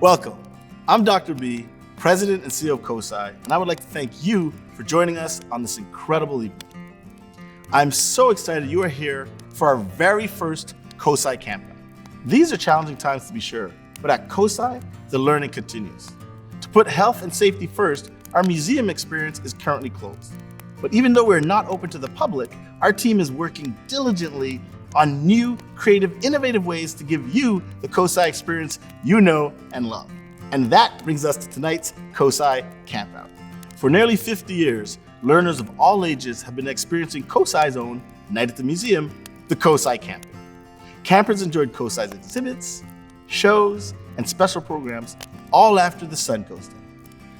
Welcome. I'm Dr. B, President and CEO of COSI, and I would like to thank you for joining us on this incredible evening. I'm so excited you are here for our very first COSI Camp-Out. These are challenging times to be sure, but at COSI, the learning continues. To put health and safety first, our museum experience is currently closed. But even though we're not open to the public, our team is working diligently on new, creative, innovative ways to give you the COSI experience you know and love. And that brings us to tonight's COSI Camp-Out. For nearly 50 years, learners of all ages have been experiencing COSI's own Night at the Museum, the COSI Camp-Out. Campers enjoyed COSI's exhibits, shows, and special programs all after the sun goes down.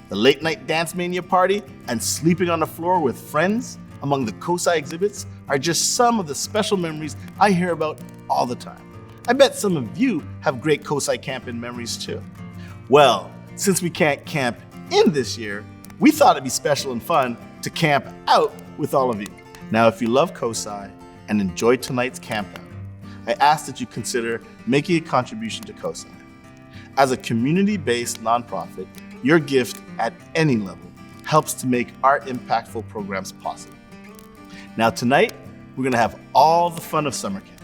The late night dance mania party and sleeping on the floor with friends among the COSI exhibits are just some of the special memories I hear about all the time. I bet some of you have great COSI camp-in memories too. Well, since we can't camp in this year, we thought it'd be special and fun to camp out with all of you. Now, if you love COSI and enjoyed tonight's camp-out, I ask that you consider making a contribution to COSI. As a community-based nonprofit, your gift at any level helps to make our impactful programs possible. Now tonight, we're gonna have all the fun of summer camp.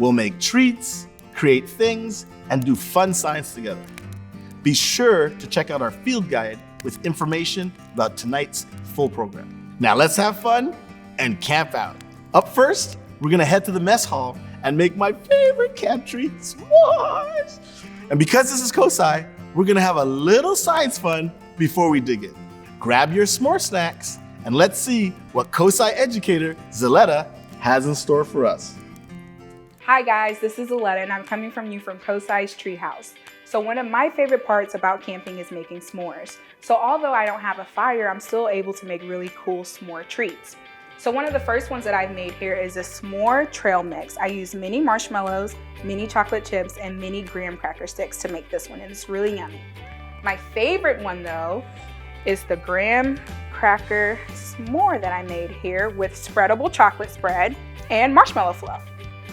We'll make treats, create things, and do fun science together. Be sure to check out our field guide with information about tonight's full program. Now let's have fun and camp out. Up first, we're gonna head to the mess hall and make my favorite camp treat, s'mores. And because this is COSI, we're gonna have a little science fun before we dig in. Grab your s'more snacks and let's see what COSI educator Zaletta has in store for us. Hi guys, this is Zaletta and I'm coming from you from COSI's Treehouse. So one of my favorite parts about camping is making s'mores. So although I don't have a fire, I'm still able to make really cool s'more treats. So one of the first ones that I've made here is a s'more trail mix. I use mini marshmallows, mini chocolate chips, and mini graham cracker sticks to make this one, and it's really yummy. My favorite one though is the graham cracker s'more that I made here with spreadable chocolate spread and marshmallow fluff.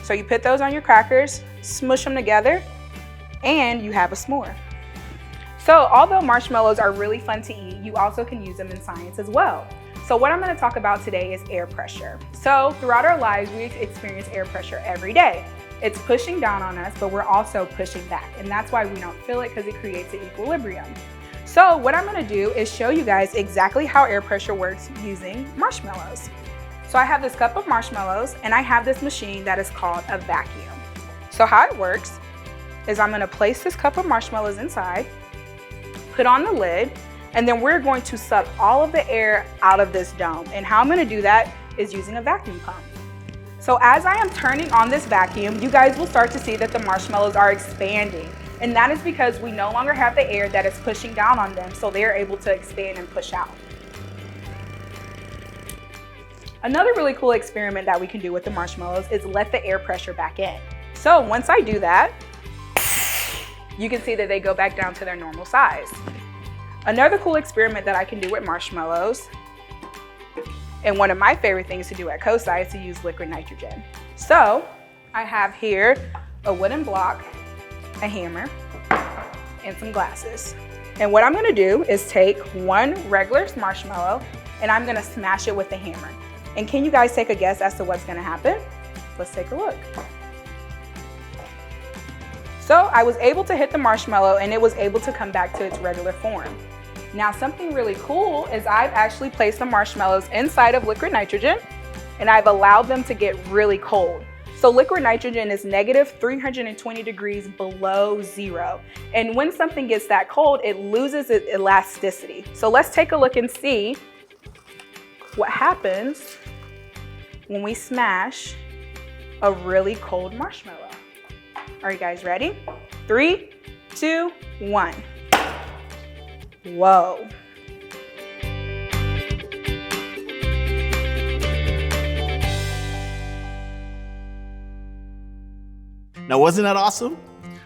So you put those on your crackers, smush them together, and you have a s'more. So although marshmallows are really fun to eat, you also can use them in science as well. So what I'm going to talk about today is air pressure. So throughout our lives, we experience air pressure every day. It's pushing down on us, but we're also pushing back. And that's why we don't feel it, because it creates an equilibrium. So what I'm going to do is show you guys exactly how air pressure works using marshmallows. So I have this cup of marshmallows and I have this machine that is called a vacuum. So how it works is I'm going to place this cup of marshmallows inside, put on the lid, and then we're going to suck all of the air out of this dome. And how I'm going to do that is using a vacuum pump. So as I am turning on this vacuum, you guys will start to see that the marshmallows are expanding. And that is because we no longer have the air that is pushing down on them, so they're able to expand and push out. Another really cool experiment that we can do with the marshmallows is let the air pressure back in. So once I do that, you can see that they go back down to their normal size. Another cool experiment that I can do with marshmallows, and one of my favorite things to do at COSI, is to use liquid nitrogen. So I have here a wooden block, a hammer, and some glasses. And what I'm gonna do is take one regular marshmallow and I'm gonna smash it with the hammer. And can you guys take a guess as to what's gonna happen? Let's take a look. So I was able to hit the marshmallow and it was able to come back to its regular form. Now something really cool is I've actually placed the marshmallows inside of liquid nitrogen and I've allowed them to get really cold. So liquid nitrogen is negative 320 degrees below zero. And when something gets that cold, it loses its elasticity. So let's take a look and see what happens when we smash a really cold marshmallow. Are you guys ready? 3, 2, 1. Whoa. Now, wasn't that awesome?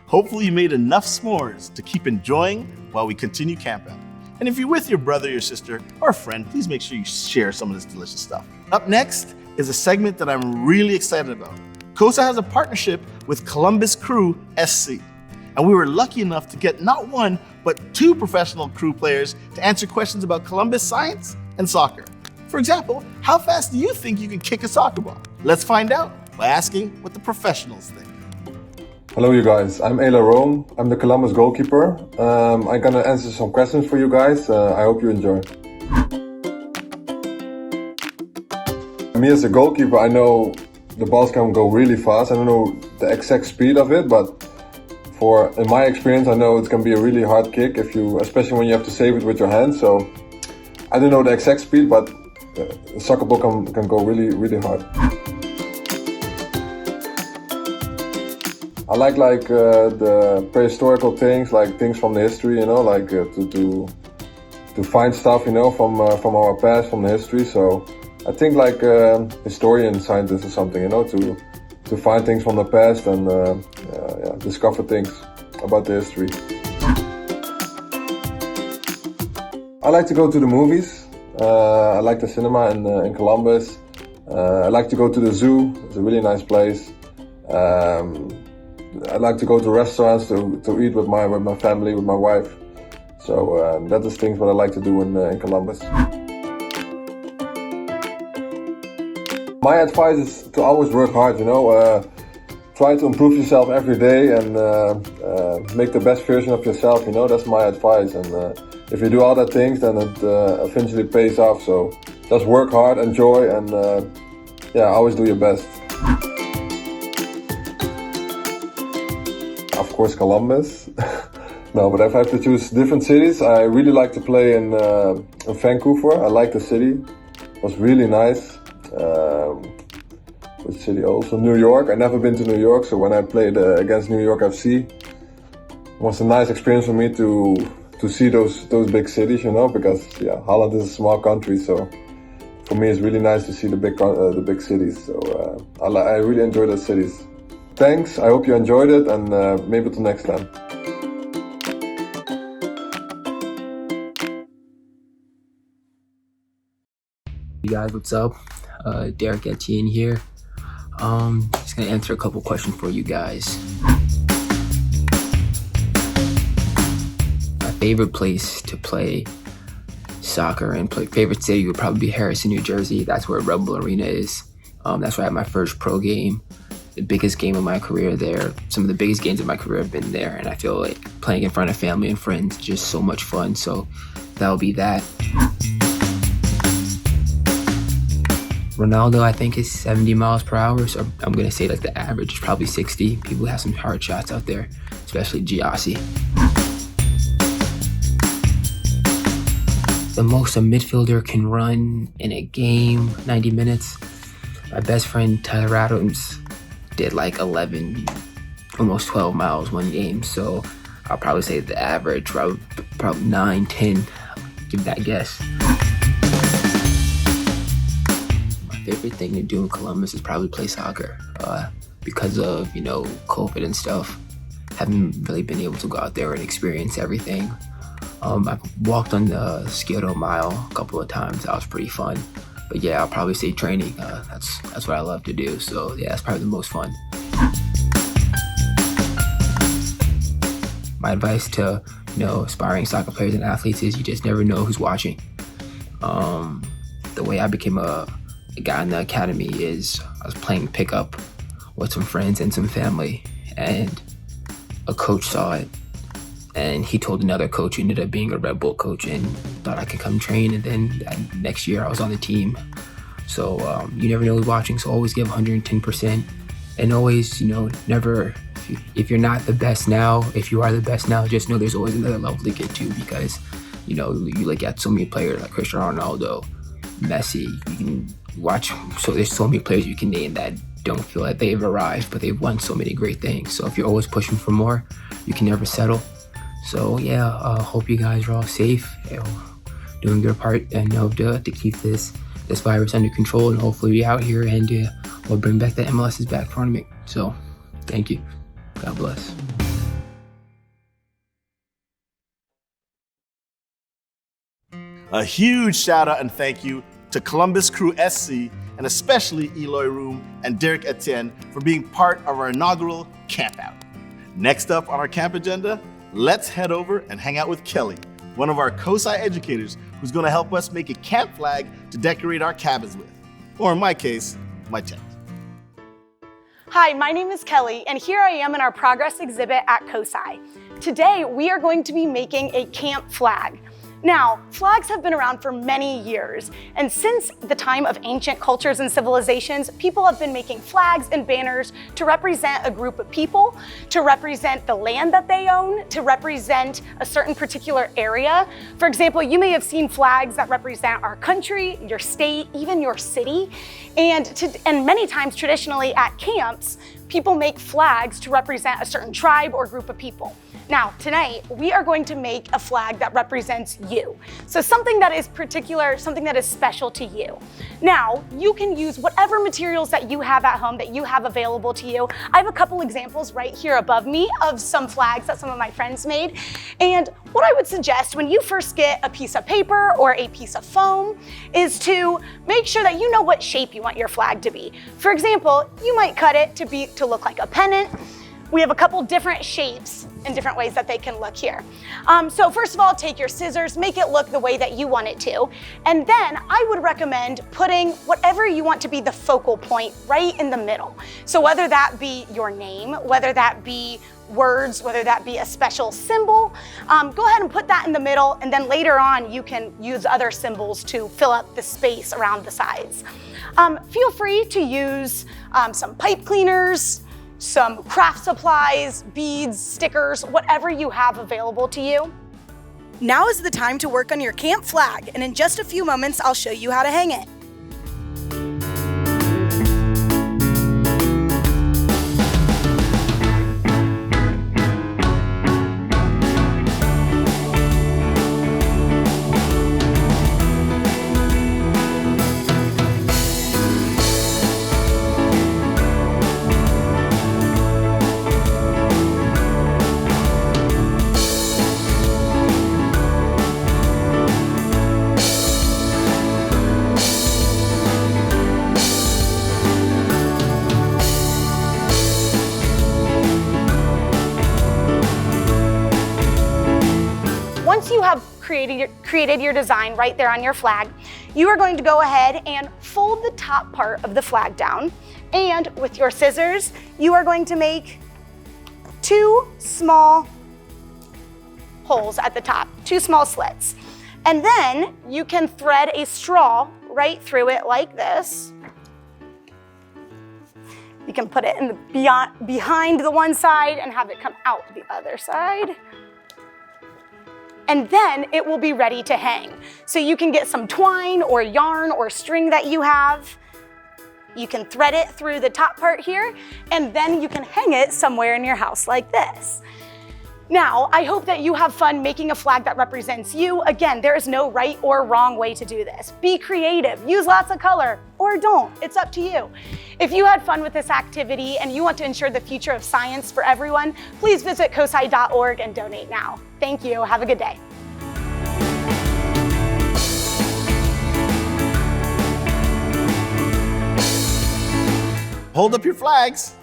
Hopefully you made enough s'mores to keep enjoying while we continue camp out. And if you're with your brother, your sister, or a friend, please make sure you share some of this delicious stuff. Up next is a segment that I'm really excited about. COSI has a partnership with Columbus Crew SC. And we were lucky enough to get not one, but two professional crew players to answer questions about Columbus science and soccer. For example, how fast do you think you can kick a soccer ball? Let's find out by asking what the professionals think. Hello you guys, I'm Ayla Rome. I'm the Columbus goalkeeper. I'm gonna answer some questions for you guys. I hope you enjoy. Me as a goalkeeper, I know the balls can go really fast. I don't know the exact speed of it, but in my experience, I know it's gonna be a really hard kick especially when you have to save it with your hands. So I don't know the exact speed, but a soccer ball can go really, really hard. I like the prehistorical things, like things from the history, like to find stuff, from our past, from the history. So I think like historian scientist or something, to find things from the past and discover things about the history. I like to go to the movies. I like the cinema in Columbus. I like to go to the zoo. It's a really nice place. I like to go to restaurants to eat with my family, with my wife. So that is things what I like to do in Columbus. My advice is to always work hard, try to improve yourself every day and make the best version of yourself, that's my advice. And if you do all that things, then it eventually pays off. So just work hard, enjoy, and always do your best. Of course, Columbus. No, but if I have to choose different cities, I really like to play in Vancouver. I like the city. It was really nice. Which city also? New York. I've never been to New York, so when I played against New York FC, it was a nice experience for me to see those big cities, because Holland is a small country, so for me it's really nice to see the big cities. So I really enjoy those cities. Thanks. I hope you enjoyed it, and maybe till next time. Hey guys, what's up? Derek Etienne here. Just gonna answer a couple questions for you guys. My favorite place to play soccer and favorite city would probably be Harrison, New Jersey. That's where Red Bull Arena is. That's where I had my first pro game. The biggest game of my career there. Some of the biggest games of my career have been there, and I feel like playing in front of family and friends is just so much fun. So that'll be that. Ronaldo, I think, is 70 miles per hour, so I'm gonna say like the average is probably 60. People have some hard shots out there, especially Giassi. The most a midfielder can run in a game, 90 minutes. My best friend Tyler Adams did like 11, almost 12 miles one game, so I'll probably say the average, probably 9, 10, give that guess. Favorite thing to do in Columbus is probably play soccer. Because of, COVID and stuff, haven't really been able to go out there and experience everything. I've walked on the Skidoo Mile a couple of times. That was pretty fun. But yeah, I'll probably say training. That's what I love to do. So yeah, that's probably the most fun. My advice to, aspiring soccer players and athletes is you just never know who's watching. The way I became a guy in the academy is I was playing pickup with some friends and some family, and a coach saw it, and he told another coach who ended up being a Red Bull coach and thought I could come train, and then next year I was on the team. So you never know who's watching, so always give 110%, and always, never, if you're not the best now, if you are the best now, just know there's always another level to get to, because you look at so many players like Cristiano Ronaldo, Messi, you can watch, so there's so many players you can name that don't feel like they've arrived, but they've won so many great things. So if you're always pushing for more, you can never settle. So yeah, hope you guys are all safe, doing your part, and to keep this virus under control, and hopefully be out here and we'll bring back the MLS's back tournament. So thank you. God bless. A huge shout out and thank you to Columbus Crew SC, and especially Eloy Room and Derek Etienne for being part of our inaugural Camp-Out. Next up on our camp agenda, let's head over and hang out with Kelly, one of our COSI educators who's going to help us make a camp flag to decorate our cabins with. Or in my case, my tent. Hi, my name is Kelly, and here I am in our progress exhibit at COSI. Today, we are going to be making a camp flag. Now, flags have been around for many years, and since the time of ancient cultures and civilizations, people have been making flags and banners to represent a group of people, to represent the land that they own, to represent a certain particular area. For example, you may have seen flags that represent our country, your state, even your city. And many times, traditionally at camps, people make flags to represent a certain tribe or group of people. Now, tonight, we are going to make a flag that represents you. So something that is particular, something that is special to you. Now, you can use whatever materials that you have at home, that you have available to you. I have a couple examples right here above me of some flags that some of my friends made. And what I would suggest when you first get a piece of paper or a piece of foam is to make sure that you know what shape you want your flag to be. For example, you might cut it to look like a pennant. We have a couple different shapes and different ways that they can look here. So first of all, take your scissors, make it look the way that you want it to. And then I would recommend putting whatever you want to be the focal point right in the middle. So whether that be your name, whether that be words, whether that be a special symbol, go ahead and put that in the middle, and then later on you can use other symbols to fill up the space around the sides. Feel free to use some pipe cleaners, some craft supplies, beads, stickers, whatever you have available to you. Now is the time to work on your camp flag, and in just a few moments, I'll show you how to hang it. Once you have created your design right there on your flag, you are going to go ahead and fold the top part of the flag down. And with your scissors, you are going to make 2 small holes at the top, 2 small slits. And then you can thread a straw right through it like this. You can put it in the behind the one side and have it come out the other side. And then it will be ready to hang. So you can get some twine or yarn or string that you have. You can thread it through the top part here, and then you can hang it somewhere in your house like this. Now, I hope that you have fun making a flag that represents you. Again, there is no right or wrong way to do this. Be creative, use lots of color, or don't, it's up to you. If you had fun with this activity and you want to ensure the future of science for everyone, please visit cosi.org and donate now. Thank you, have a good day. Hold up your flags.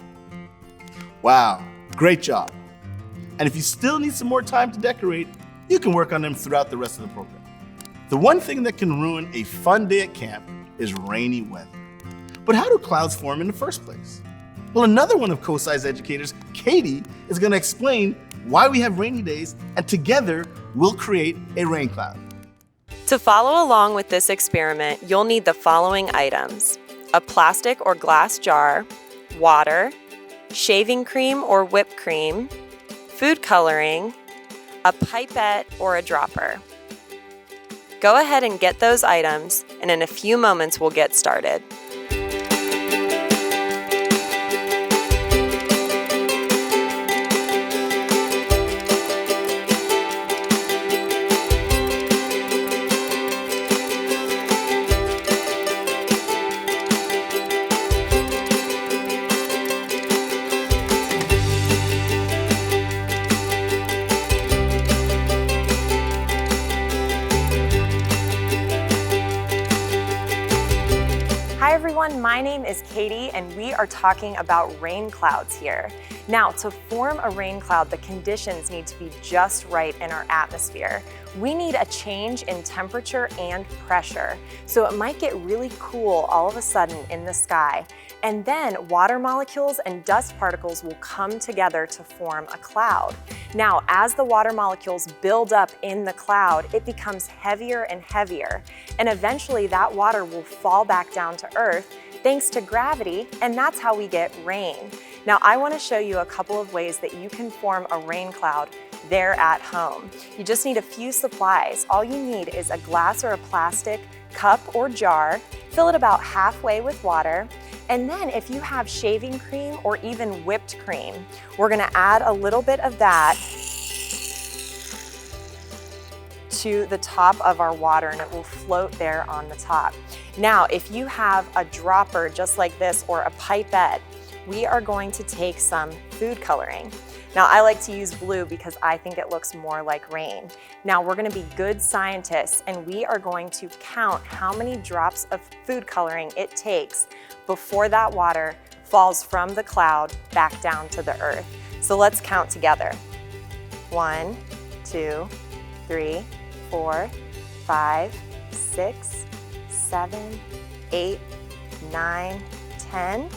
Wow, great job. And if you still need some more time to decorate, you can work on them throughout the rest of the program. The one thing that can ruin a fun day at camp is rainy weather. But how do clouds form in the first place? Well, another one of COSI's educators, Katie, is going to explain why we have rainy days, and together we'll create a rain cloud. To follow along with this experiment, you'll need the following items: a plastic or glass jar, water, shaving cream or whipped cream, food coloring, a pipette or a dropper. Go ahead and get those items, and in a few moments we'll get started. Hi my name is Katie and we are talking about rain clouds here. Now, to form a rain cloud, the conditions need to be just right in our atmosphere. We need a change in temperature and pressure. So it might get really cool all of a sudden in the sky. And then water molecules and dust particles will come together to form a cloud. Now, as the water molecules build up in the cloud, it becomes heavier and heavier. And eventually that water will fall back down to Earth thanks to gravity, and that's how we get rain. Now, I want to show you a couple of ways that you can form a rain cloud there at home. You just need a few supplies. All you need is a glass or a plastic cup or jar. Fill it about halfway with water. And then if you have shaving cream or even whipped cream, we're gonna add a little bit of that to the top of our water and it will float there on the top. Now, if you have a dropper just like this or a pipette, we are going to take some food coloring. Now, I like to use blue because I think it looks more like rain. Now, we're gonna be good scientists and we are going to count how many drops of food coloring it takes before that water falls from the cloud back down to the earth. So let's count together. 1, 2, 3, 4, 5, 6, 7, 8, 9, 10.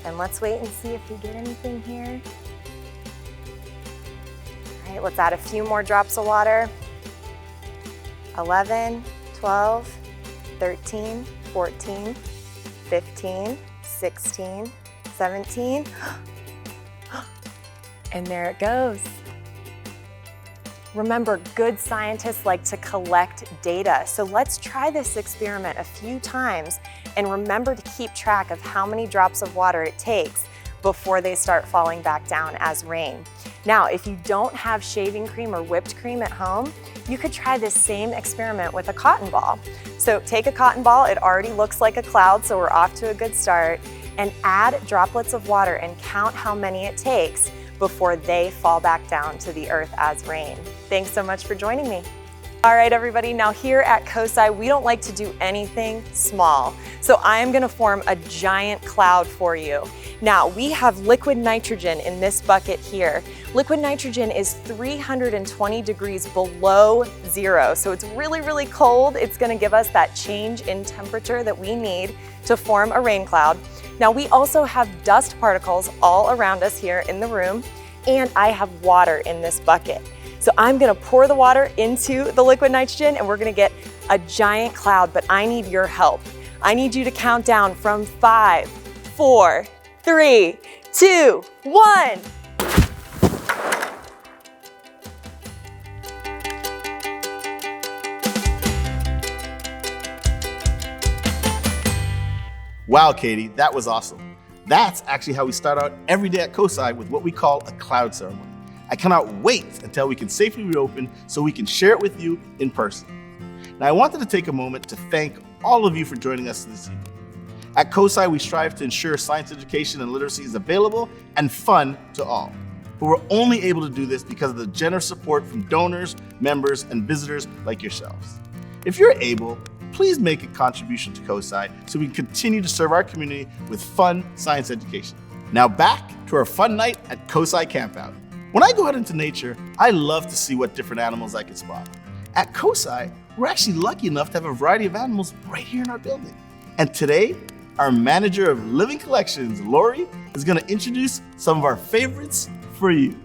And let's wait and see if we get anything here. All right, let's add a few more drops of water. 11, 12, 13, 14, 15, 16, 17. And there it goes. Remember, good scientists like to collect data. So let's try this experiment a few times and remember to keep track of how many drops of water it takes before they start falling back down as rain. Now, if you don't have shaving cream or whipped cream at home, you could try this same experiment with a cotton ball. So take a cotton ball, it already looks like a cloud, so we're off to a good start, and add droplets of water and count how many it takes before they fall back down to the earth as rain. Thanks so much for joining me. All right, everybody, now here at COSI, we don't like to do anything small. So I am gonna form a giant cloud for you. Now, we have liquid nitrogen in this bucket here. Liquid nitrogen is 320 degrees below zero, so it's really, really cold. It's gonna give us that change in temperature that we need to form a rain cloud. Now, we also have dust particles all around us here in the room, and I have water in this bucket. So I'm gonna pour the water into the liquid nitrogen and we're gonna get a giant cloud, but I need your help. I need you to count down from 5, 4, 3, 2, 1. Wow, Katie, that was awesome. That's actually how we start out every day at COSI with what we call a cloud ceremony. I cannot wait until we can safely reopen so we can share it with you in person. Now, I wanted to take a moment to thank all of you for joining us this evening. At COSI, we strive to ensure science education and literacy is available and fun to all. But we're only able to do this because of the generous support from donors, members, and visitors like yourselves. If you're able, please make a contribution to COSI so we can continue to serve our community with fun science education. Now back to our fun night at COSI Camp-Out. When I go out into nature, I love to see what different animals I can spot. At COSI, we're actually lucky enough to have a variety of animals right here in our building. And today, our manager of living collections, Lori, is going to introduce some of our favorites for you.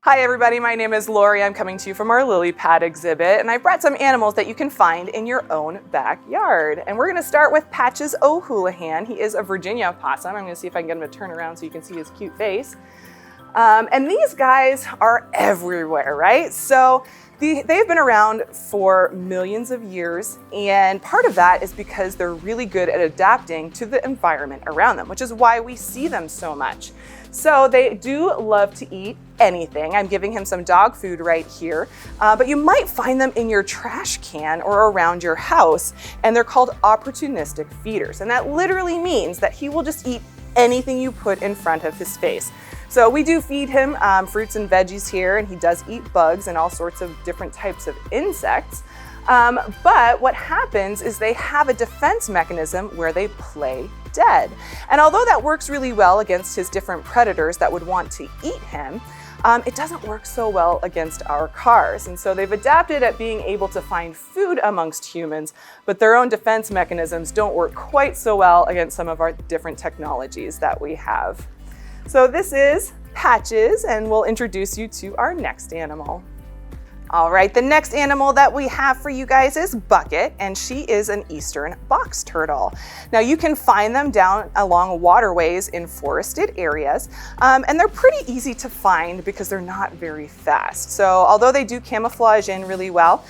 Hi everybody, my name is Lori. I'm coming to you from our lily pad exhibit, and I brought some animals that you can find in your own backyard. And we're gonna start with Patches O'Houlihan. He is a Virginia opossum. I'm gonna see if I can get him to turn around so you can see his cute face. And these guys are everywhere, right? So they've been around for millions of years, and part of that is because they're really good at adapting to the environment around them, which is why we see them so much. So they do love to eat anything. I'm giving him some dog food right here, but you might find them in your trash can or around your house, and they're called opportunistic feeders. And that literally means that he will just eat anything you put in front of his face. So we do feed him fruits and veggies here, and he does eat bugs and all sorts of different types of insects. But what happens is they have a defense mechanism where they play dead. And although that works really well against his different predators that would want to eat him, it doesn't work so well against our cars. And so they've adapted at being able to find food amongst humans, but their own defense mechanisms don't work quite so well against some of our different technologies that we have. So this is Patches, and we'll introduce you to our next animal. All right, the next animal that we have for you guys is Bucket, and she is an eastern box turtle. Now you can find them down along waterways in forested areas, and they're pretty easy to find because they're not very fast. So although they do camouflage in really well,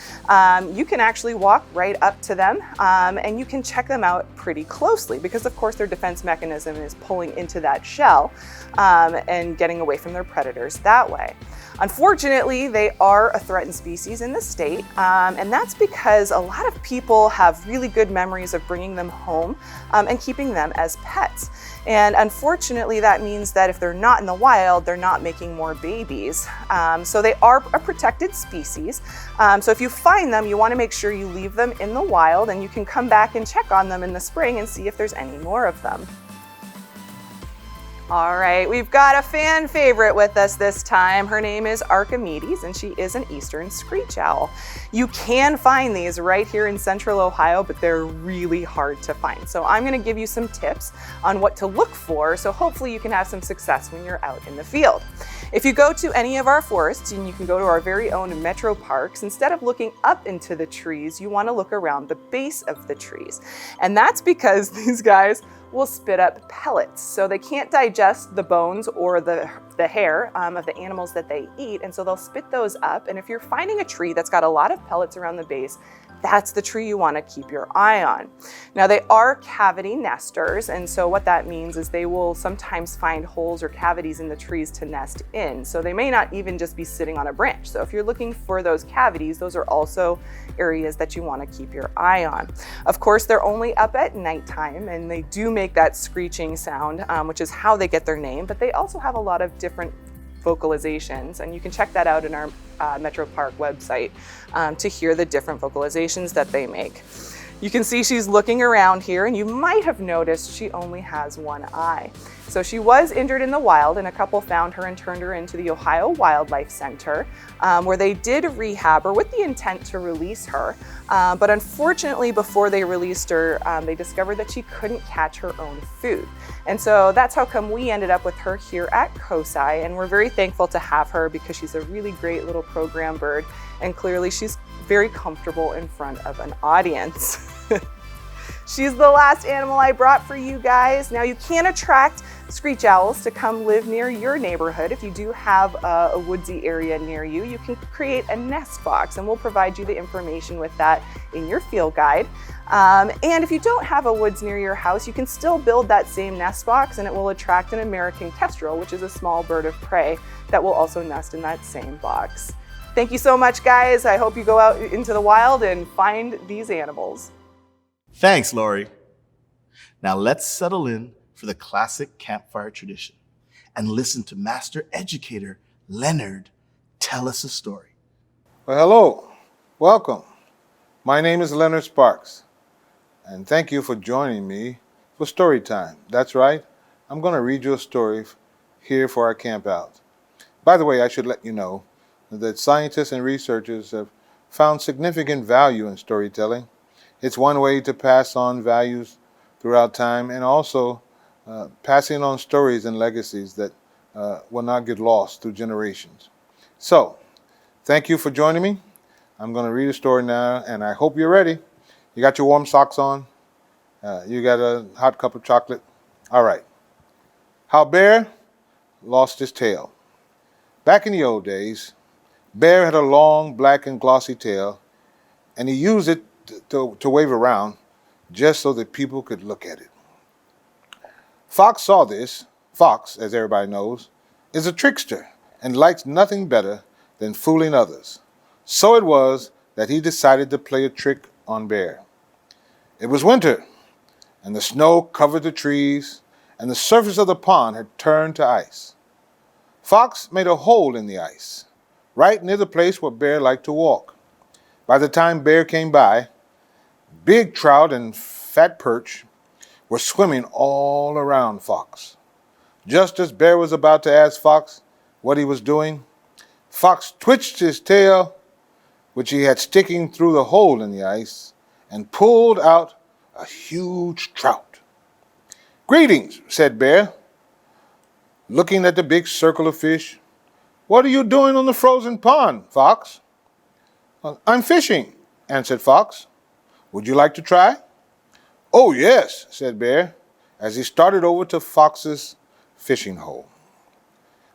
you can actually walk right up to them, and you can check them out pretty closely because of course their defense mechanism is pulling into that shell and getting away from their predators that way. Unfortunately, they are a threatened species in the state, and that's because a lot of people have really good memories of bringing them home and keeping them as pets. And unfortunately, that means that if they're not in the wild, they're not making more babies. So they are a protected species. So if you find them, you want to make sure you leave them in the wild, and you can come back and check on them in the spring and see if there's any more of them. All right, we've got a fan favorite with us this time. Her name is Archimedes, and she is an eastern screech owl. You can find these right here in central Ohio, but they're really hard to find. So I'm gonna give you some tips on what to look for, so hopefully you can have some success when you're out in the field. If you go to any of our forests, and you can go to our very own metro parks, instead of looking up into the trees, you wanna look around the base of the trees. And that's because these guys will spit up pellets. So they can't digest the bones or the hair of the animals that they eat, and so they'll spit those up. And if you're finding a tree that's got a lot of pellets around the base, that's the tree you want to keep your eye on. Now they are cavity nesters, and so what that means is they will sometimes find holes or cavities in the trees to nest in. So they may not even just be sitting on a branch. So if you're looking for those cavities, those are also areas that you want to keep your eye on. Of course, they're only up at nighttime, and they do make that screeching sound, which is how they get their name, but they also have a lot of different vocalizations, and you can check that out in our Metro Park website to hear the different vocalizations that they make. You can see she's looking around here, and you might have noticed she only has one eye. So she was injured in the wild, and a couple found her and turned her into the Ohio Wildlife Center, where they did rehab her with the intent to release her. But unfortunately, before they released her, they discovered that she couldn't catch her own food. And so that's how come we ended up with her here at COSI, and we're very thankful to have her because she's a really great little program bird, and clearly she's very comfortable in front of an audience. She's the last animal I brought for you guys. Now you can attract screech owls to come live near your neighborhood. If you do have a woodsy area near you, you can create a nest box, and we'll provide you the information with that in your field guide. And if you don't have a woods near your house, you can still build that same nest box, and it will attract an American kestrel, which is a small bird of prey that will also nest in that same box. Thank you so much, guys. I hope you go out into the wild and find these animals. Thanks, Lori. Now let's settle in for the classic campfire tradition and listen to Master Educator Leonard tell us a story. Well, hello, welcome. My name is Leonard Sparks, and thank you for joining me for story time. That's right, I'm going to read you a story here for our camp out. By the way, I should let you know that scientists and researchers have found significant value in storytelling. It's one way to pass on values throughout time, and also passing on stories and legacies that will not get lost through generations. So, thank you for joining me. I'm going to read a story now, and I hope you're ready. You got your warm socks on? You got a hot cup of chocolate? All right. How Bear Lost His Tail. Back in the old days, Bear had a long, black and glossy tail, and he used it to wave around just so that people could look at it. Fox saw this. Fox, as everybody knows, is a trickster and likes nothing better than fooling others. So it was that he decided to play a trick on Bear. It was winter, and the snow covered the trees, and the surface of the pond had turned to ice. Fox made a hole in the ice, right near the place where Bear liked to walk. By the time Bear came by, big trout and fat perch were swimming all around Fox. Just as Bear was about to ask Fox what he was doing, Fox twitched his tail, which he had sticking through the hole in the ice, and pulled out a huge trout. "Greetings," said Bear, looking at the big circle of fish. "What are you doing on the frozen pond, Fox?" "I'm fishing," answered Fox. "Would you like to try?" "Oh, yes," said Bear, as he started over to Fox's fishing hole.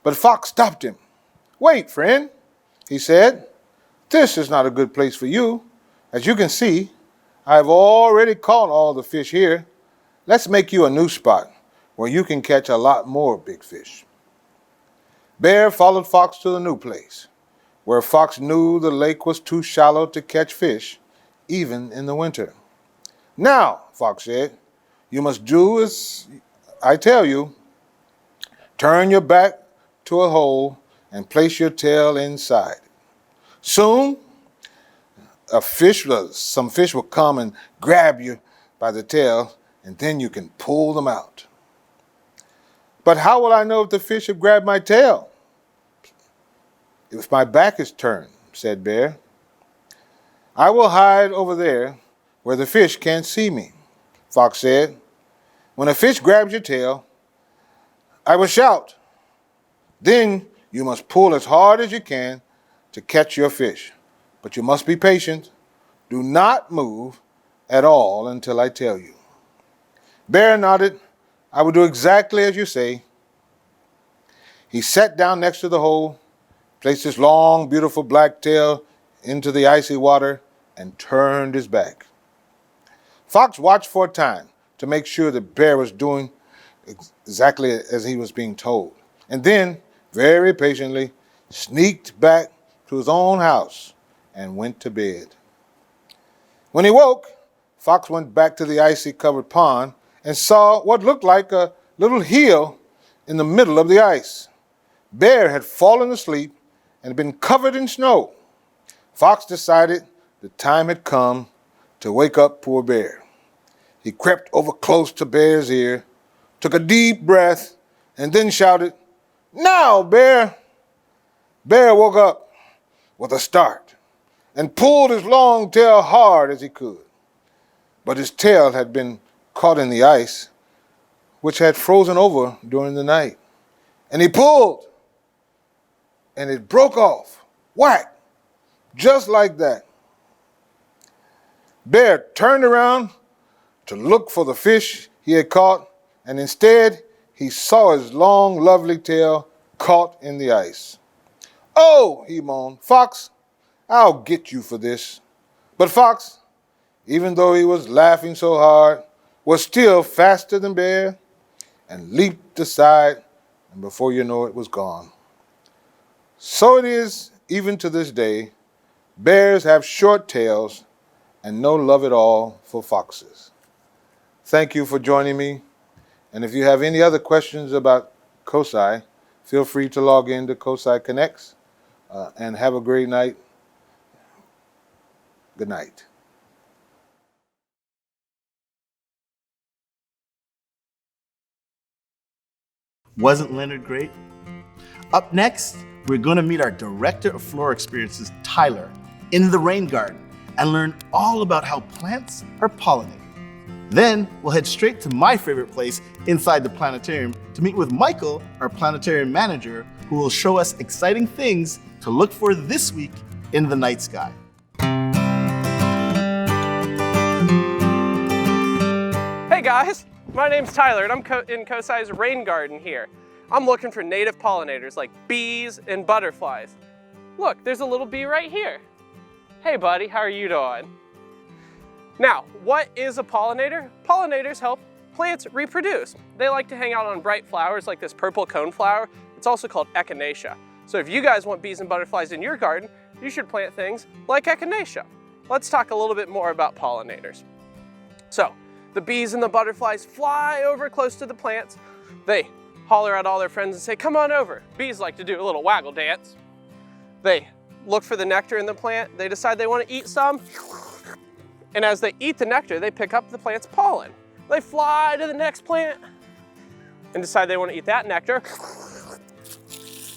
But Fox stopped him. "Wait, friend," he said. "This is not a good place for you. As you can see, I have already caught all the fish here. Let's make you a new spot where you can catch a lot more big fish." Bear followed Fox to the new place, where Fox knew the lake was too shallow to catch fish, even in the winter. "Now," Fox said, "you must do as I tell you. Turn your back to a hole and place your tail inside. Soon, some fish will come and grab you by the tail, and then you can pull them out." "But how will I know if the fish have grabbed my tail?" "If my back is turned," said Bear. "I will hide over there where the fish can't see me," Fox said. "When a fish grabs your tail, I will shout. Then you must pull as hard as you can to catch your fish. But you must be patient. Do not move at all until I tell you." Bear nodded. "I will do exactly as you say." He sat down next to the hole, placed his long, beautiful black tail into the icy water, and turned his back. Fox watched for a time to make sure that Bear was doing exactly as he was being told, and then, very patiently, sneaked back to his own house and went to bed. When he woke, Fox went back to the icy-covered pond and saw what looked like a little hill in the middle of the ice. Bear had fallen asleep and been covered in snow. Fox decided the time had come to wake up poor Bear. He crept over close to Bear's ear, took a deep breath, and then shouted, "Now, Bear!" Bear woke up with a start and pulled his long tail hard as he could. But his tail had been caught in the ice, which had frozen over during the night. And he pulled, and it broke off. Whack! Just like that. Bear turned around to look for the fish he had caught, and instead he saw his long, lovely tail caught in the ice. "Oh," he moaned, "Fox, I'll get you for this." But Fox, even though he was laughing so hard, was still faster than Bear and leaped aside, and before you know it, was gone. So it is, even to this day, bears have short tails and no love at all for foxes. Thank you for joining me, and if you have any other questions about COSI, feel free to log in to COSI Connects, and have a great night. Good night. Wasn't Leonard great? Up next, we're going to meet our Director of Flora Experiences, Tyler, in the rain garden and learn all about how plants are pollinated. Then we'll head straight to my favorite place inside the planetarium to meet with Michael, our planetarium manager, who will show us exciting things to look for this week in the night sky. Hey guys, my name's Tyler and I'm in COSI's rain garden here. I'm looking for native pollinators like bees and butterflies. Look, there's a little bee right here. Hey buddy, how are you doing? Now, what is a pollinator? Pollinators help plants reproduce. They like to hang out on bright flowers like this purple coneflower. It's also called echinacea. So if you guys want bees and butterflies in your garden, you should plant things like echinacea. Let's talk a little bit more about pollinators. So, the bees and the butterflies fly over close to the plants. They holler at all their friends and say, "Come on over." Bees like to do a little waggle dance. They look for the nectar in the plant. They decide they want to eat some. And as they eat the nectar, they pick up the plant's pollen. They fly to the next plant and decide they want to eat that nectar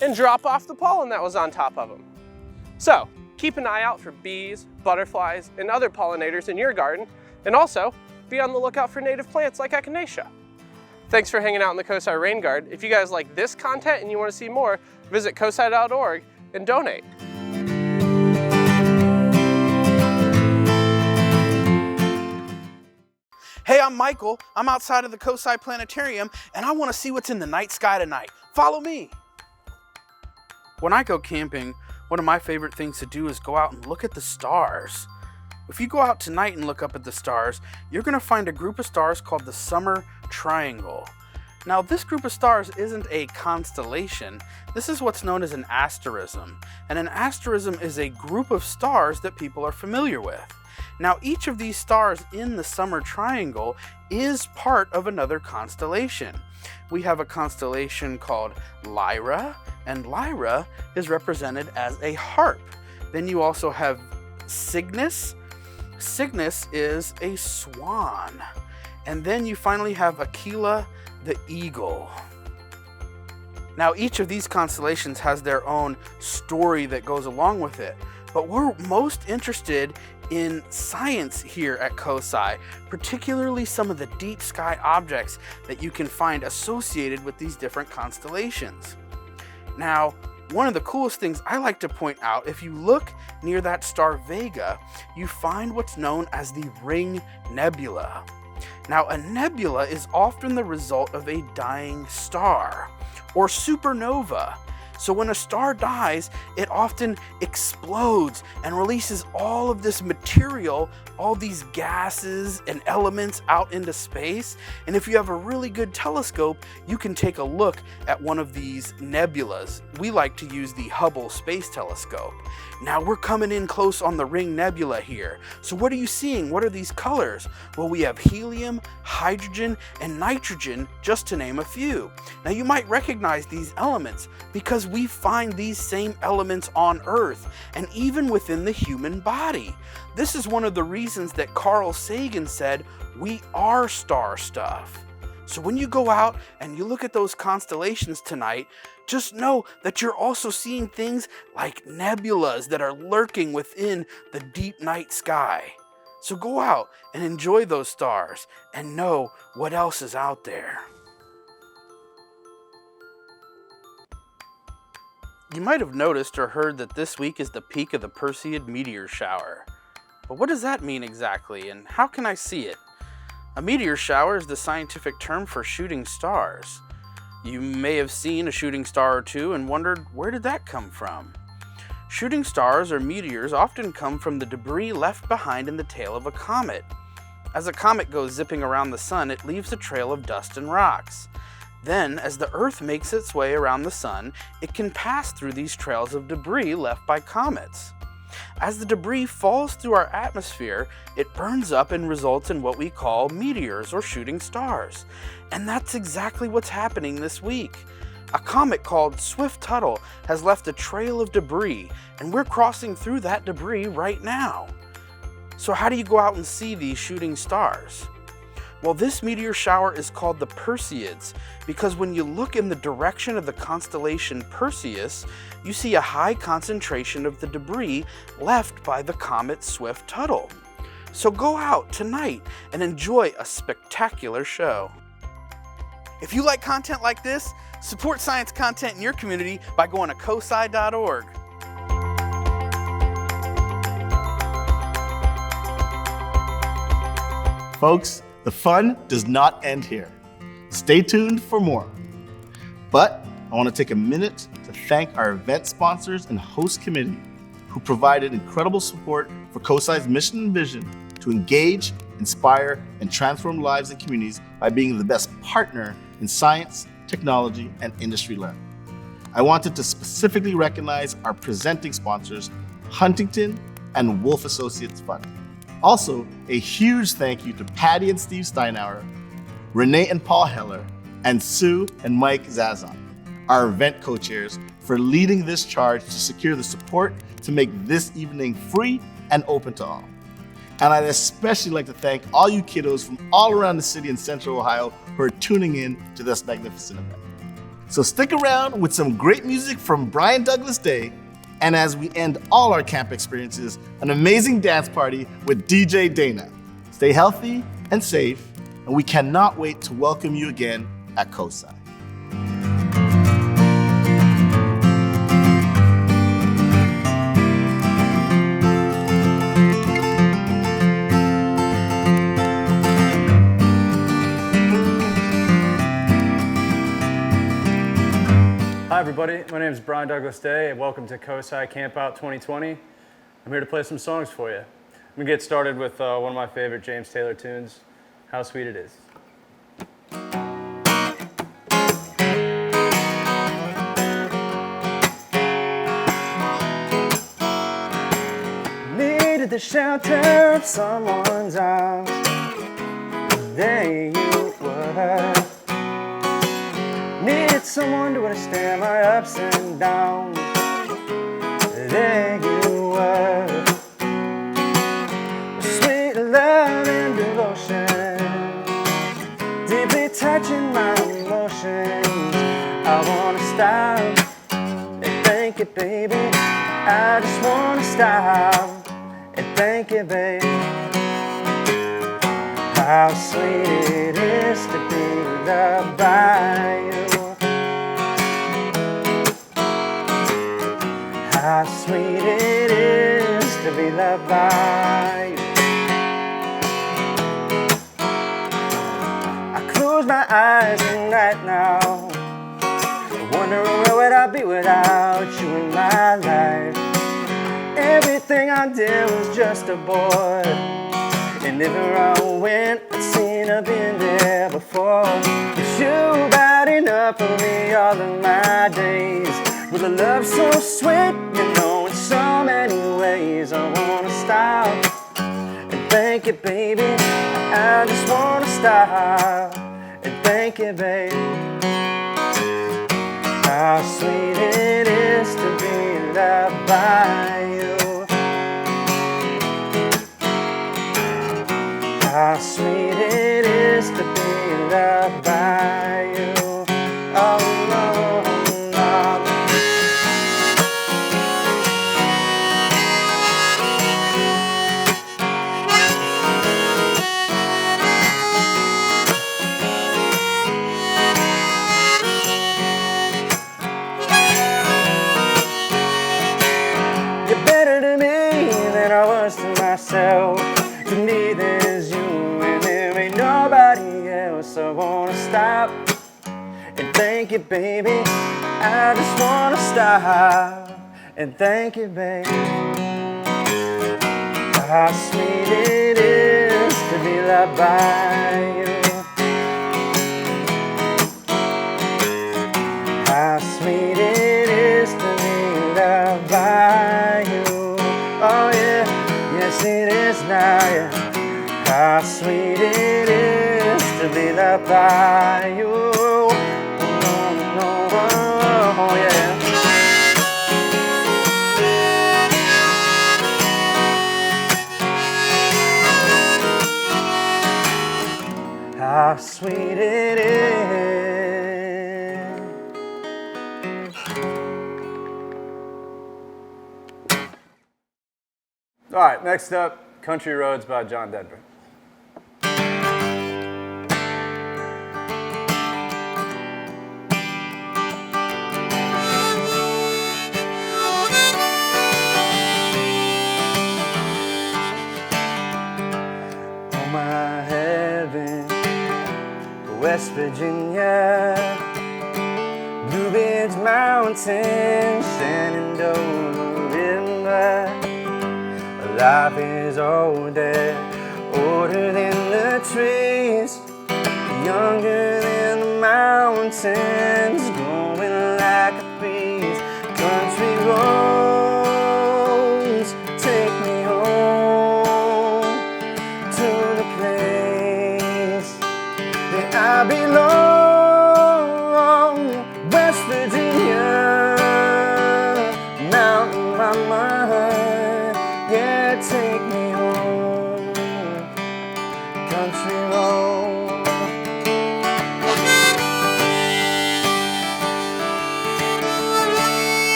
and drop off the pollen that was on top of them. So keep an eye out for bees, butterflies, and other pollinators in your garden, and also be on the lookout for native plants like echinacea. Thanks for hanging out in the COSI Rain Garden. If you guys like this content and you want to see more, visit cosi.org and donate. Hey, I'm Michael. I'm outside of the COSI Planetarium, and I want to see what's in the night sky tonight. Follow me. When I go camping, one of my favorite things to do is go out and look at the stars. If you go out tonight and look up at the stars, you're going to find a group of stars called the Summer Triangle. Now, this group of stars isn't a constellation. This is what's known as an asterism. And an asterism is a group of stars that people are familiar with. Now, each of these stars in the Summer Triangle is part of another constellation. We have a constellation called Lyra, and Lyra is represented as a harp. Then you also have Cygnus. Cygnus is a swan. And then you finally have Aquila, the eagle. Now, each of these constellations has their own story that goes along with it, but we're most interested in science here at COSI, particularly some of the deep sky objects that you can find associated with these different constellations. Now, one of the coolest things I like to point out, if you look near that star Vega, you find what's known as the Ring Nebula. Now, a nebula is often the result of a dying star or supernova. So when a star dies, it often explodes and releases all of this material, all these gases and elements out into space. And if you have a really good telescope, you can take a look at one of these nebulas. We like to use the Hubble Space Telescope. Now we're coming in close on the Ring Nebula here. So what are you seeing? What are these colors? Well, we have helium, hydrogen, and nitrogen, just to name a few. Now you might recognize these elements because we find these same elements on Earth and even within the human body. This is one of the reasons that Carl Sagan said, "We are star stuff." So when you go out and you look at those constellations tonight, just know that you're also seeing things like nebulas that are lurking within the deep night sky. So go out and enjoy those stars and know what else is out there. You might have noticed or heard that this week is the peak of the Perseid meteor shower. But what does that mean exactly, and how can I see it? A meteor shower is the scientific term for shooting stars. You may have seen a shooting star or two and wondered, where did that come from? Shooting stars or meteors often come from the debris left behind in the tail of a comet. As a comet goes zipping around the sun, it leaves a trail of dust and rocks. Then, as the Earth makes its way around the sun, it can pass through these trails of debris left by comets. As the debris falls through our atmosphere, it burns up and results in what we call meteors or shooting stars. And that's exactly what's happening this week. A comet called Swift-Tuttle has left a trail of debris, and we're crossing through that debris right now. So how do you go out and see these shooting stars? Well, this meteor shower is called the Perseids because when you look in the direction of the constellation Perseus, you see a high concentration of the debris left by the comet Swift-Tuttle. So go out tonight and enjoy a spectacular show. If you like content like this, support science content in your community by going to cosi.org. Folks, the fun does not end here. Stay tuned for more. But I want to take a minute to thank our event sponsors and host committee who provided incredible support for COSI's mission and vision to engage, inspire, and transform lives and communities by being the best partner in science, technology, and industry learning. I wanted to specifically recognize our presenting sponsors, Huntington and Wolf Associates Fund. Also, a huge thank you to Patty and Steve Steinauer, Renee and Paul Heller, and Sue and Mike Zazon, our event co-chairs, for leading this charge to secure the support to make this evening free and open to all. And I'd especially like to thank all you kiddos from all around the city in Central Ohio who are tuning in to this magnificent event. So stick around with some great music from Brian Douglas Day, and as we end all our camp experiences, an amazing dance party with DJ Dana. Stay healthy and safe, and we cannot wait to welcome you again at COSI. Hi everybody, my name is Brian Douglas Day and welcome to COSI Camp-Out 2020. I'm here to play some songs for you. I'm gonna get started with one of my favorite James Taylor tunes, How Sweet It Is. Needed the shelter of someone's arms. There you were. Needed someone to understand my ups and downs. There you were. Sweet love and devotion, deeply touching my emotions. I wanna stop and thank you, baby. I just wanna stop and thank you, baby. How sweet it is to be loved by you. How sweet it is to be loved by you. I close my eyes right now, wondering where would I be without you in my life. Everything I did was just a bore, and everywhere I went, I'd seen her been there before. With you batting up for me all of my days, with a love so sweet, you know, in so many ways. I wanna stop and thank you, baby. I just wanna stop and thank you, baby. How sweet it is to be loved by you. How sweet it is to be loved by you. Oh no, no. You're better to me than I was to myself. To me there's you and there ain't nobody else. I wanna stop and thank you, baby. I just wanna stop and thank you, baby. How sweet it is to be loved by you. How sweet it is to be loved by you. Oh yeah, yes it is now, yeah. How sweet it is to be loved by you. Oh, no, oh, yeah. How sweet it is. All right, next up, Country Roads by John Denver. Oh my heaven, West Virginia, Bluebirds Mountain, Shenandoah River. Life is older, older than the trees, younger than the mountains, growing like a breeze. Country roads, take me home to the place that I belong. West Virginia, Mountain Mama, yeah, take me home.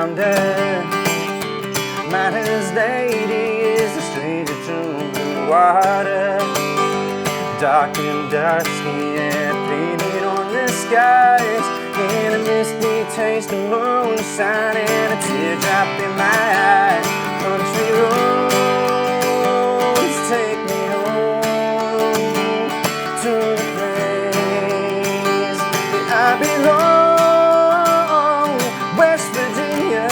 around her. Minus 80 is a stranger to blue water. Dark and dusky and fading on the skies, and a misty taste of moonshine and a teardrop in my eye. Country roads take me home to the place that I belong, West Virginia.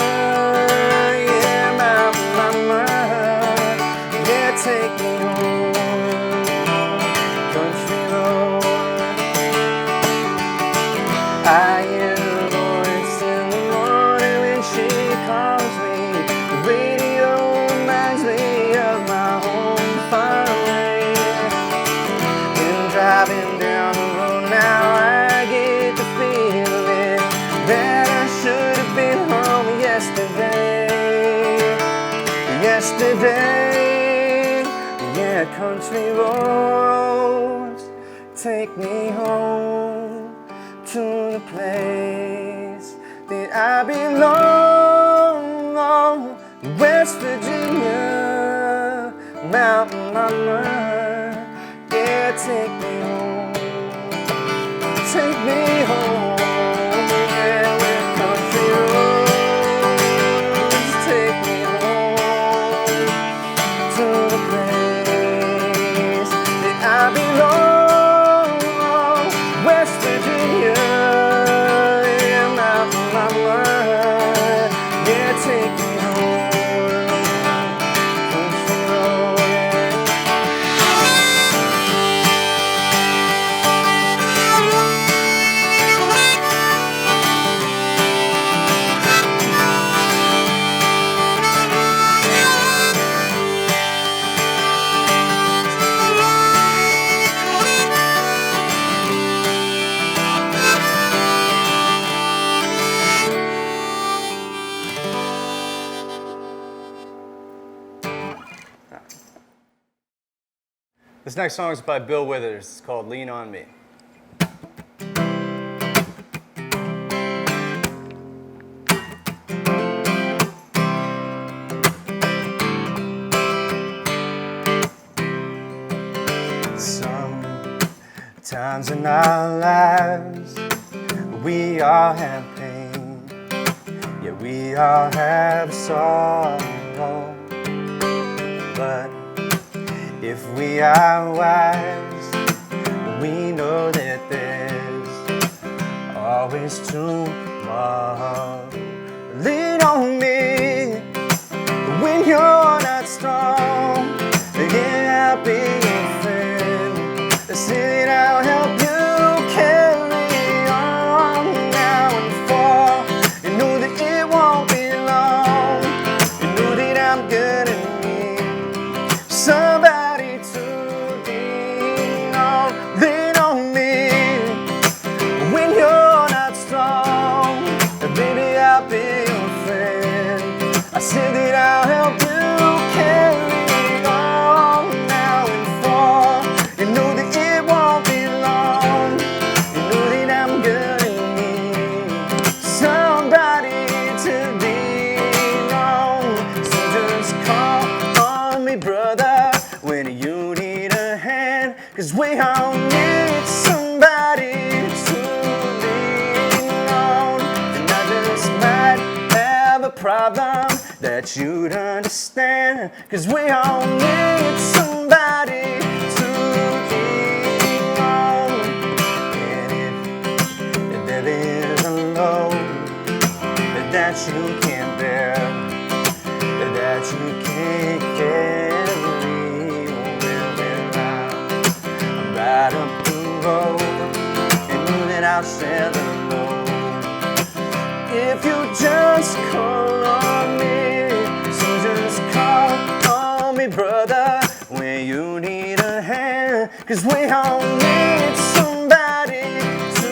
Yeah, my mama, yeah, take me home, country road. I hear the voice in the morning when she calls me. The radio reminds me of my home far away. And driving down the road now, I get the feeling that I should have been home yesterday. Yesterday, yeah, country roads take me home to the place that I belong, West Virginia, Mountain Mama, yeah, take me home, take me home, yeah, where country roads take me home to the place that I belong, West Virginia, yeah, Mountain Mama, yeah, take me home, country road, yeah. This next song is by Bill Withers. It's called Lean on Me. Sometimes in our lives, we all have pain. Yeah, we all have sorrow. But if we are wise, we know that there's always tomorrow. Lean on me when you're not strong. Yeah, I'll be your friend. Say that I'll help you carry on now and far. You know that it won't be long. You know that I'm gonna need somebody to lean on. Lean on me when you're not strong. Baby, I'll be your friend. I said that I'll help you carry on now and far. You know that it won't be long. You know that I'm gonna need somebody to lean on. So just call on me, brother, when you need a hand. 'Cause we all need somebody to lean on. And I just might have a problem that you'd understand. 'Cause we all need somebody to lean on. And if there is a load that you can't bear, that you can't carry, I'm right up the road, and then I'll share the load. If you just call on me, so just call on me, brother, when you need a hand. 'Cause we all need somebody to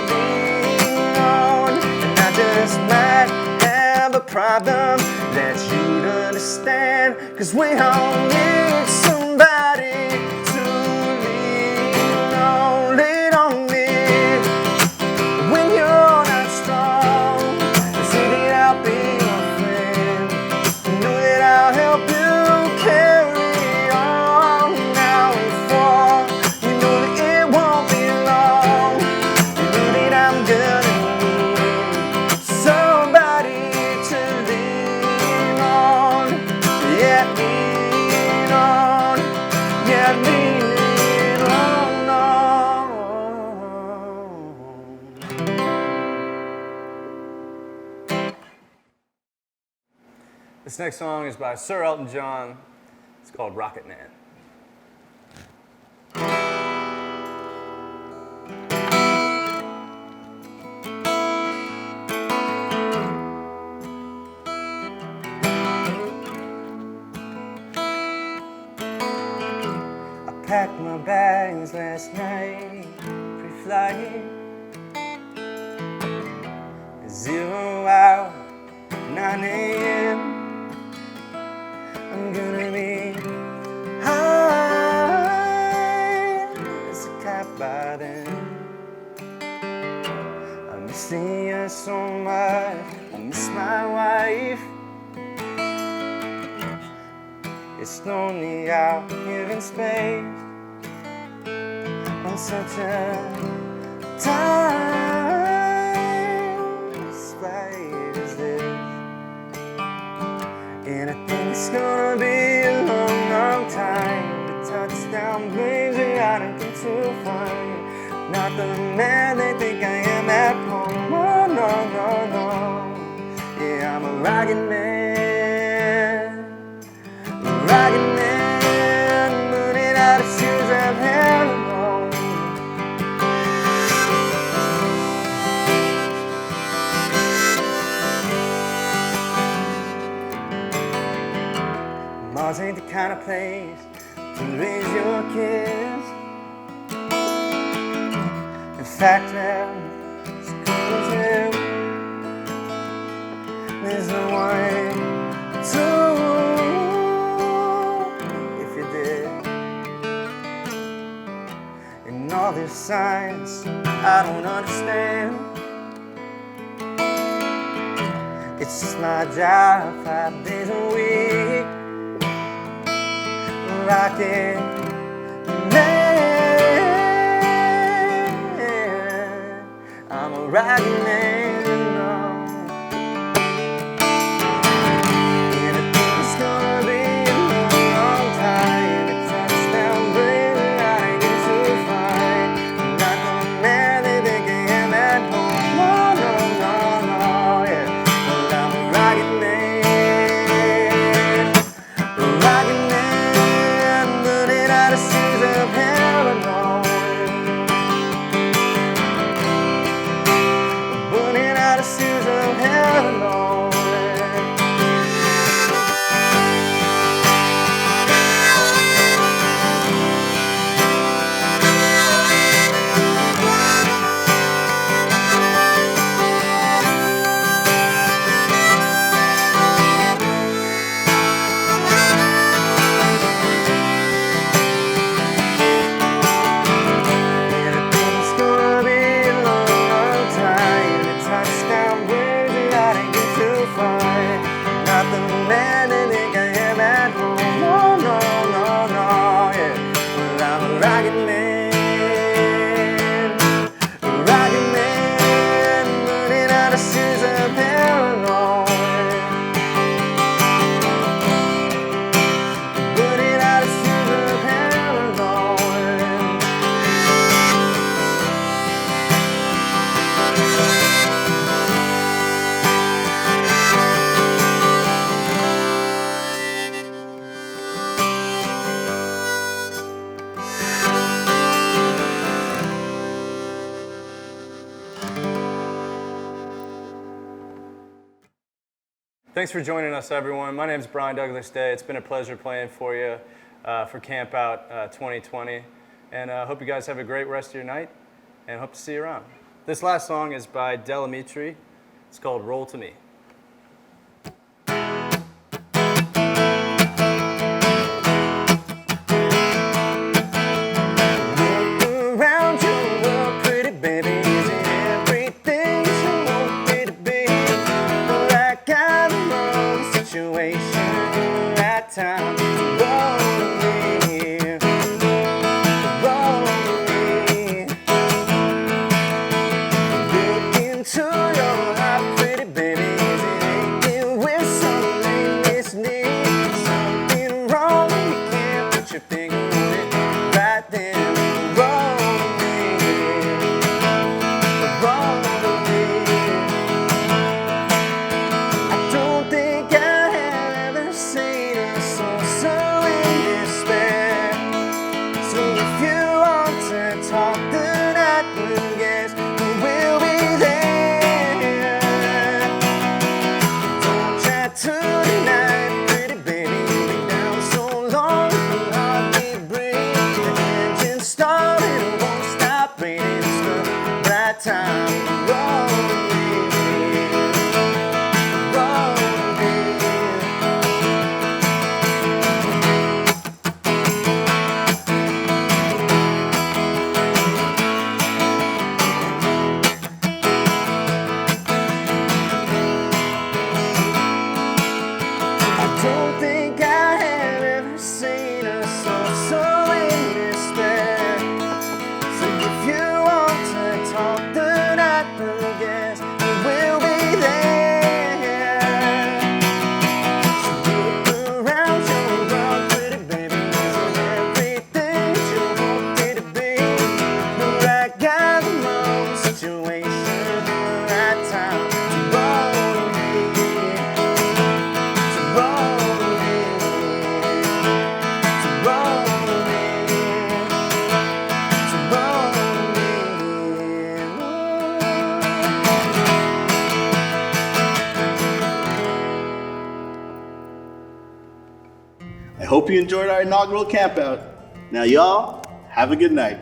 lean on. And I just might have a problem that you'd understand. 'Cause we all need somebody to lean on. Lean on me when you're not strong. See that I'll be lean on, yeah, lean on. This next song is by Sir Elton John. It's called Rocket Man. Packed my bags last night, pre-flight. 0 hour, 9 a.m. I'm gonna be high as a cat by then. I'm missing you so much, I miss my wife. It's lonely out here in space on such a timeless flight as this. And I think it's gonna be a long, long time. The touchdown brings me out and get to find not the man they think I am at home. Oh, no, no, no. Yeah, I'm a rocket man. Rocket man, running out of shoes I've held alone. Mars ain't the kind of place to raise your kids. In fact, I'm as good as you. There's no one to. All this science I don't understand. It's just my job 5 days a week. Rocket man, I'm a rocket man, you know. And I think it's gonna be a long, long time. A touchdown brings me out and gets to find not the man they think I am at home. No, no, no, no, yeah. Well, I'm a rocket man, running out of shoes of hell alone. Burning out of shoes of hell alone. Thanks for joining us, everyone. My name is Brian Douglas Day. It's been a pleasure playing for you for Camp-Out 2020. And I hope you guys have a great rest of your night, and hope to see you around. This last song is by Delamitri. It's called Roll to Me. Into your heart, pretty baby. don't think I have ever seen a soul so in despair. So if you want to talk the night through, guess we'll be there. So look around your world, pretty baby, isn't everything you wanted to be? The right guy, the wrong situation, the right time to roll in, to roll in, to roll in, to roll I hope you enjoyed our inaugural camp out. Now, y'all, have a good night.